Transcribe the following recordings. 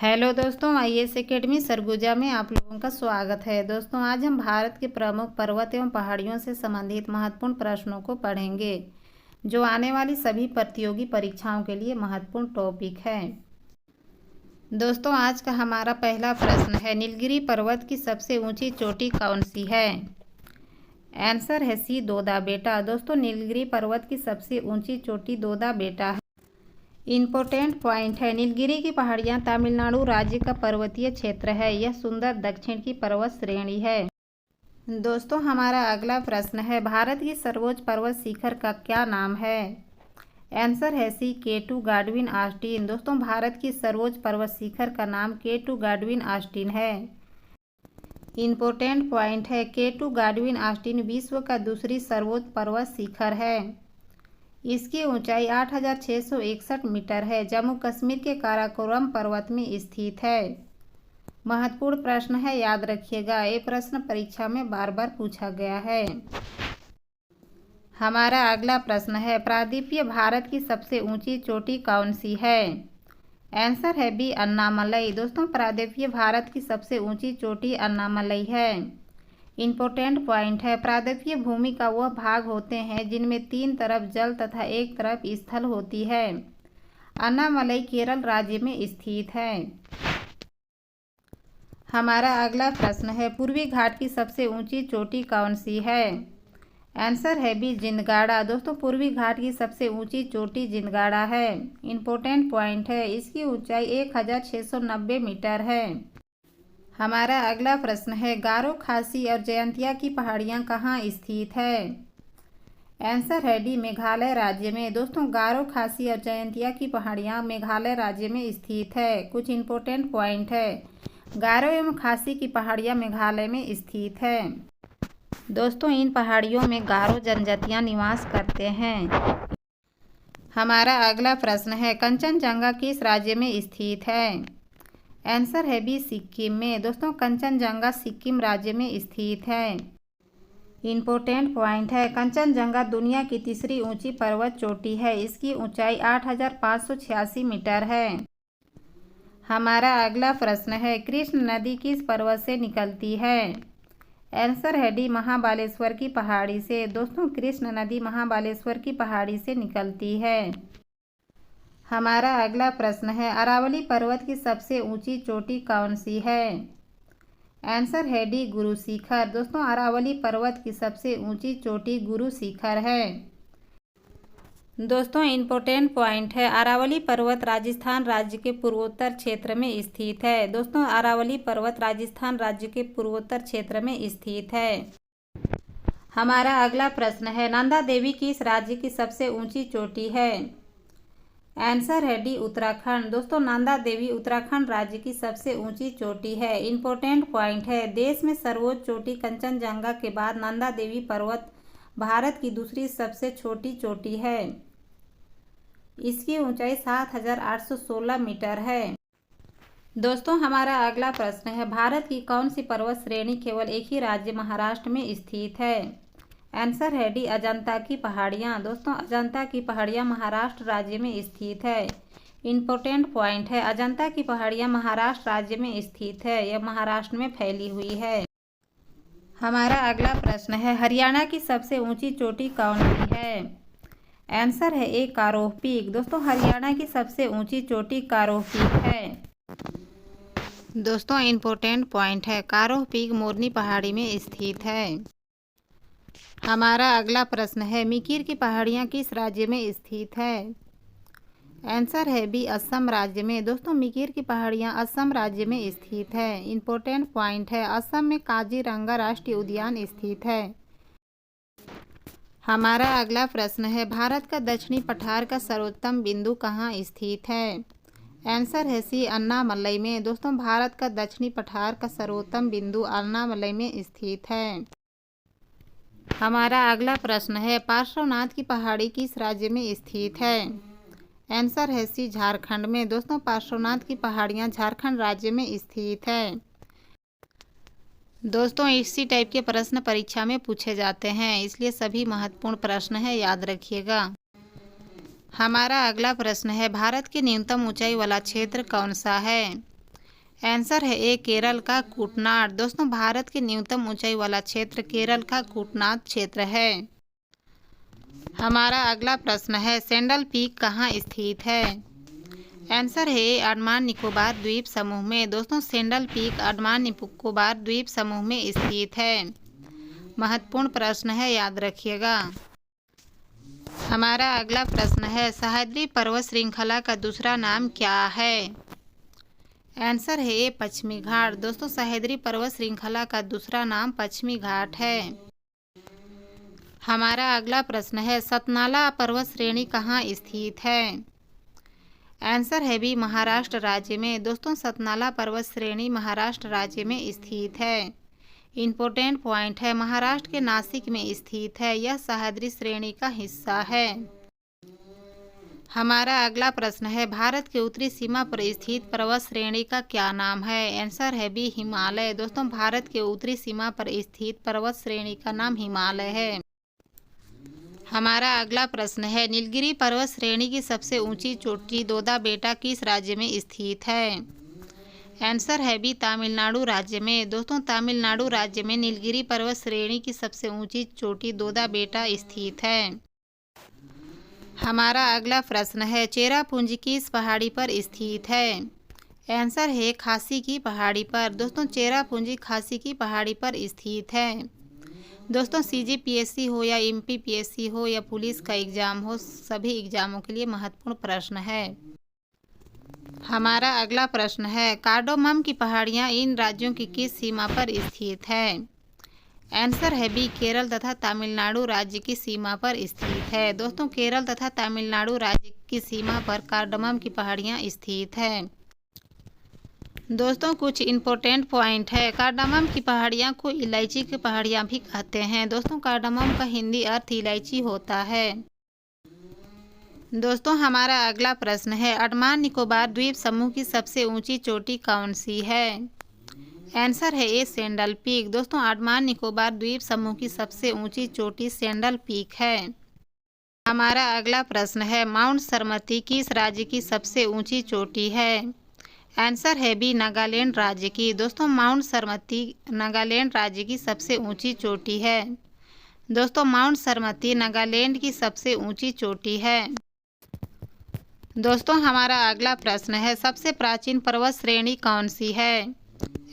Hello दोस्तों, IAS academy Surguja में आप लोगों का स्वागत है। दोस्तों, आज हम भारत के प्रमुख पर्वत एवं पहाड़ियों से संबंधित महत्वपूर्ण प्रश्नों को पढ़ेंगे, जो आने वाली सभी प्रतियोगी परीक्षाओं के लिए महत्वपूर्ण टॉपिक है। दोस्तों, आज का हमारा पहला प्रश्न है, नीलगिरी पर्वत की सबसे ऊंची चोटी कौन सी है? आंसर है सी, दोदा बेटा। दोस्तों, नीलगिरी पर्वत की सबसे ऊंची चोटी दोदा बेटा है। इम्पोर्टेंट पॉइंट है, नीलगिरी की पहाड़ियाँ तमिलनाडु राज्य का पर्वतीय क्षेत्र है। यह सुंदर दक्षिण की पर्वत श्रेणी है। दोस्तों, हमारा अगला प्रश्न है, भारत की सर्वोच्च पर्वत शिखर का क्या नाम है? आंसर है सी, K2 गॉडविन ऑस्टिन। दोस्तों, भारत की सर्वोच्च पर्वत शिखर का नाम K2 गॉडविन ऑस्टिन है। इम्पोर्टेंट पॉइंट है, K2 गॉडविन ऑस्टिन विश्व का दूसरी सर्वोच्च पर्वत शिखर है। इसकी ऊंचाई 8,661 मीटर है। जम्मू कश्मीर के काराकोरम पर्वत में स्थित है। महत्वपूर्ण प्रश्न है, याद रखिएगा। ये प्रश्न परीक्षा में बार बार पूछा गया है। हमारा अगला प्रश्न है, प्रायद्वीपीय भारत की सबसे ऊंची चोटी कौन सी है? आंसर है बी, अन्नामलई। दोस्तों, प्रायद्वीपीय भारत की सबसे ऊंची चोटी अन्नामलई है। इम्पोर्टेंट पॉइंट है, प्रायद्वीपीय भूमि का वह भाग होते हैं जिनमें 3 तरफ जल तथा 1 तरफ स्थल होती है। अन्नामलई केरल राज्य में स्थित है। हमारा अगला प्रश्न है, पूर्वी घाट की सबसे ऊंची चोटी कौन सी है? आंसर है बी, जिंदगाड़ा। दोस्तों, पूर्वी घाट की सबसे ऊंची चोटी जिंदगाड़ा है। इम्पोर्टेंट पॉइंट है, इसकी ऊंचाई 1,690 मीटर है। हमारा अगला प्रश्न है, गारो, खासी और जयंतिया की पहाड़ियाँ कहाँ स्थित है? आंसर है डी, मेघालय राज्य में। दोस्तों, गारो, खासी और जयंतिया की पहाड़ियाँ मेघालय राज्य में स्थित है। कुछ इम्पोर्टेंट पॉइंट है, गारो एवं खासी की पहाड़ियाँ मेघालय में स्थित है। दोस्तों, इन पहाड़ियों में गारो जनजातियाँ निवास करते हैं। हमारा अगला प्रश्न है, कंचनजंगा किस राज्य में स्थित है? आंसर है बी, सिक्किम में। दोस्तों, कंचनजंगा सिक्किम राज्य में स्थित है। इम्पोर्टेंट पॉइंट है, कंचनजंगा दुनिया की तीसरी ऊंची पर्वत चोटी है। इसकी ऊंचाई 8,586 मीटर है। हमारा अगला प्रश्न है, कृष्ण नदी किस पर्वत से निकलती है? आंसर है डी, महाबालेश्वर की पहाड़ी से। दोस्तों, कृष्ण नदी महाबालेश्वर की पहाड़ी से निकलती है। हमारा अगला प्रश्न है, अरावली पर्वत की सबसे ऊंची चोटी कौन सी है? आंसर है डी, गुरु शिखर। दोस्तों, अरावली पर्वत की सबसे ऊंची चोटी गुरु शिखर है। दोस्तों, इम्पोर्टेंट पॉइंट है, अरावली पर्वत राजस्थान राज्य के पूर्वोत्तर क्षेत्र में स्थित है। दोस्तों, अरावली पर्वत राजस्थान राज्य के पूर्वोत्तर क्षेत्र में स्थित है। हमारा अगला प्रश्न है, नंदा देवी किस राज्य की सबसे ऊंची चोटी है? आंसर है डी, उत्तराखंड। दोस्तों, नंदा देवी उत्तराखंड राज्य की सबसे ऊंची चोटी है। इम्पोर्टेंट पॉइंट है, देश में सर्वोच्च चोटी कंचनजंगा के बाद नंदा देवी पर्वत भारत की दूसरी सबसे छोटी चोटी है। इसकी ऊंचाई 7,816 मीटर है। दोस्तों, हमारा अगला प्रश्न है, भारत की कौन सी पर्वत श्रेणी केवल एक ही राज्य महाराष्ट्र में स्थित है? आंसर है डी, अजंता की पहाड़ियाँ। दोस्तों, अजंता की पहाड़ियाँ महाराष्ट्र राज्य में स्थित है। इम्पोर्टेंट पॉइंट है, अजंता की पहाड़ियाँ महाराष्ट्र राज्य में स्थित है। यह महाराष्ट्र में फैली हुई है। हमारा अगला प्रश्न है, हरियाणा की सबसे ऊंची चोटी कौन सी है? आंसर है ए, कारोह पीक। दोस्तों, हरियाणा की सबसे ऊंची चोटी कारोह पीक है। दोस्तों, इम्पोर्टेंट पॉइंट है, कारोह पीक मोरनी पहाड़ी में स्थित है। हमारा अगला प्रश्न है, मिकिर की पहाड़ियाँ किस राज्य में स्थित है? आंसर है बी, असम राज्य में। दोस्तों, मिकिर की पहाड़ियाँ असम राज्य में स्थित है। इम्पोर्टेंट पॉइंट है, असम में काजीरंगा राष्ट्रीय उद्यान स्थित है। हमारा अगला प्रश्न है, भारत का दक्षिणी पठार का सर्वोत्तम बिंदु कहाँ स्थित है? आंसर है सी, अन्नामलई में। दोस्तों, भारत का दक्षिणी पठार का सर्वोत्तम बिंदु अन्नामलई में स्थित है। हमारा अगला प्रश्न है, पार्श्वनाथ की पहाड़ी किस राज्य में स्थित है? आंसर है सी, झारखंड में। दोस्तों, पार्श्वनाथ की पहाड़ियाँ झारखंड राज्य में स्थित है। दोस्तों, इसी टाइप के प्रश्न परीक्षा में पूछे जाते हैं, इसलिए सभी महत्वपूर्ण प्रश्न है, याद रखिएगा। हमारा अगला प्रश्न है, भारत की न्यूनतम ऊंचाई वाला क्षेत्र कौन सा है? आंसर है ए केरल का कूटनाड। दोस्तों भारत के न्यूनतम ऊंचाई वाला क्षेत्र केरल का कूटनाड क्षेत्र है। हमारा अगला प्रश्न है सैंडल पीक कहाँ स्थित है? आंसर है ए अंडमान निकोबार द्वीप समूह में। दोस्तों सैंडल पीक अंडमान निकोबार द्वीप समूह में स्थित है। महत्वपूर्ण प्रश्न है, याद रखिएगा। हमारा अगला प्रश्न है सह्याद्री पर्वत श्रृंखला का दूसरा नाम क्या है? आंसर है ए पश्चिमी घाट। दोस्तों सह्याद्री पर्वत श्रृंखला का दूसरा नाम पश्चिमी घाट है। हमारा अगला प्रश्न है सतनाला पर्वत श्रेणी कहाँ स्थित है? आंसर है बी महाराष्ट्र राज्य में। दोस्तों सतनाला पर्वत श्रेणी महाराष्ट्र राज्य में स्थित है। इम्पोर्टेंट पॉइंट है, महाराष्ट्र के नासिक में स्थित है। यह सह्याद्री श्रेणी का हिस्सा है। हमारा अगला प्रश्न है भारत के उत्तरी सीमा पर स्थित पर्वत श्रेणी का क्या नाम है? आंसर है बी हिमालय। दोस्तों भारत के उत्तरी सीमा पर स्थित पर्वत श्रेणी का नाम हिमालय है। हमारा अगला प्रश्न है नीलगिरी पर्वत श्रेणी की सबसे ऊंची चोटी दोदा बेटा किस राज्य में स्थित है? आंसर है बी तमिलनाडु राज्य में। दोस्तों तमिलनाडु राज्य में नीलगिरी पर्वत श्रेणी की सबसे ऊंची चोटी दोदा बेटा स्थित है। हमारा अगला प्रश्न है चेरापूंजी किस पहाड़ी पर स्थित है? आंसर है खासी की पहाड़ी पर। दोस्तों चेरापूंजी खासी की पहाड़ी पर स्थित है। दोस्तों CGPSC हो या MPPSC हो या पुलिस का एग्ज़ाम हो, सभी एग्ज़ामों के लिए महत्वपूर्ण प्रश्न है। हमारा अगला प्रश्न है कार्डोमम की पहाड़ियाँ इन राज्यों की किस सीमा पर स्थित है? आंसर है बी केरल तथा तमिलनाडु राज्य की सीमा पर स्थित है। दोस्तों केरल तथा तमिलनाडु राज्य की सीमा पर कार्डोमम की पहाड़ियाँ स्थित है। दोस्तों कुछ इम्पोर्टेंट पॉइंट है, कार्डोमम की पहाड़ियाँ को इलायची की पहाड़ियाँ भी कहते हैं। दोस्तों कार्डोमम का हिंदी अर्थ इलायची होता है। दोस्तों हमारा अगला प्रश्न है अंडमान निकोबार द्वीप समूह की सबसे ऊंची चोटी कौन सी है? आंसर है ए सैंडल पीक। दोस्तों अंडमान निकोबार द्वीप समूह की सबसे ऊंची चोटी सैंडल पीक है। हमारा अगला प्रश्न है माउंट सरमती किस राज्य की सबसे ऊंची चोटी है? आंसर है बी नागालैंड राज्य की। दोस्तों माउंट सरमती नागालैंड राज्य की सबसे ऊंची चोटी है। दोस्तों माउंट सरमती नागालैंड की सबसे ऊंची चोटी है। दोस्तों हमारा अगला प्रश्न है सबसे प्राचीन पर्वत श्रेणी कौन सी है?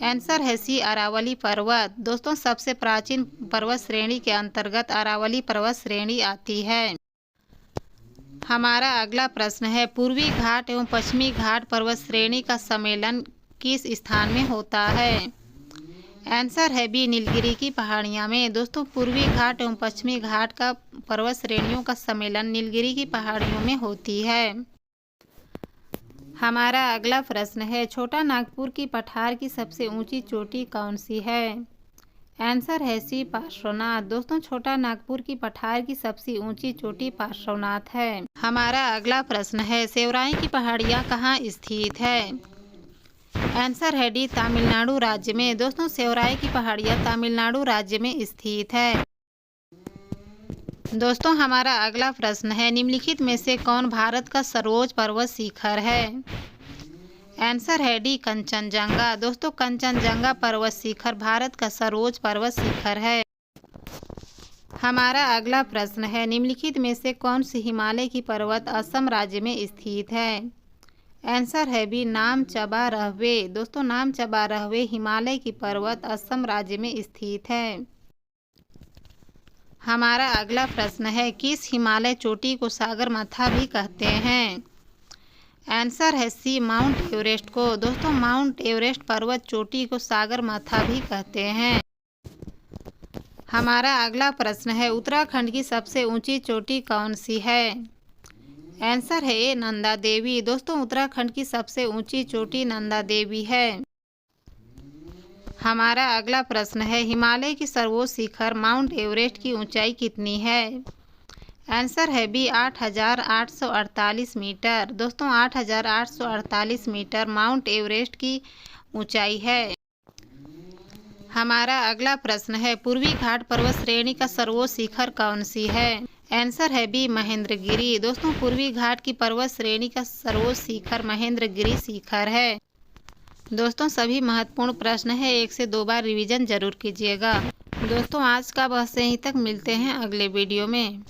आंसर है सी अरावली पर्वत। दोस्तों सबसे प्राचीन पर्वत श्रेणी के अंतर्गत अरावली पर्वत श्रेणी आती है। हमारा अगला प्रश्न है पूर्वी घाट एवं पश्चिमी घाट पर्वत श्रेणी का सम्मेलन किस स्थान में होता है? आंसर है बी नीलगिरी की पहाड़ियाँ में। दोस्तों पूर्वी घाट एवं पश्चिमी घाट का पर्वत श्रेणियों का सम्मेलन नीलगिरी की पहाड़ियों में होती है। हमारा अगला प्रश्न है छोटा नागपुर की पठार की सबसे ऊंची चोटी कौन सी है? आंसर है सी पार्श्वनाथ। दोस्तों छोटा नागपुर की पठार की सबसे ऊंची चोटी पार्श्वनाथ है। हमारा अगला प्रश्न है सेवराई की पहाड़ियाँ कहाँ स्थित है? आंसर है डी तमिलनाडु राज्य में। दोस्तों सेवराई की पहाड़ियाँ तमिलनाडु राज्य में स्थित है। दोस्तों हमारा अगला प्रश्न है निम्नलिखित में से कौन भारत का सर्वोच्च पर्वत शिखर है? आंसर है डी कंचनजंगा। दोस्तों कंचनजंगा पर्वत शिखर भारत का सर्वोच्च पर्वत शिखर है। हमारा अगला प्रश्न है निम्नलिखित में से कौन सी हिमालय की पर्वत असम राज्य में स्थित है? आंसर है बी नामचबा रहवे। दोस्तों नामचबा रहवे हिमालय की पर्वत असम राज्य में स्थित है। हमारा अगला प्रश्न है किस हिमालय चोटी को सागरमाथा भी कहते हैं? आंसर है सी माउंट एवरेस्ट को। दोस्तों माउंट एवरेस्ट पर्वत चोटी को सागरमाथा भी कहते हैं। हमारा अगला प्रश्न है उत्तराखंड की सबसे ऊंची चोटी कौन सी है? आंसर है ए नंदा देवी। दोस्तों उत्तराखंड की सबसे ऊंची चोटी नंदा देवी है। हमारा अगला प्रश्न है हिमालय की सर्वोच्च शिखर माउंट एवरेस्ट की ऊंचाई कितनी है? आंसर है बी 8,848 मीटर। दोस्तों 8,848 मीटर माउंट एवरेस्ट की ऊंचाई है। हमारा अगला प्रश्न है पूर्वी घाट पर्वत श्रेणी का सर्वोच्च शिखर कौन सी है? आंसर है बी महेंद्रगिरी। दोस्तों पूर्वी घाट की पर्वत श्रेणी का सर्वोच्च शिखर महेंद्रगिरी शिखर है। दोस्तों सभी महत्वपूर्ण प्रश्न है, 1 से 2 बार रिवीजन जरूर कीजिएगा। दोस्तों आज का बस यहीं तक, मिलते हैं अगले वीडियो में।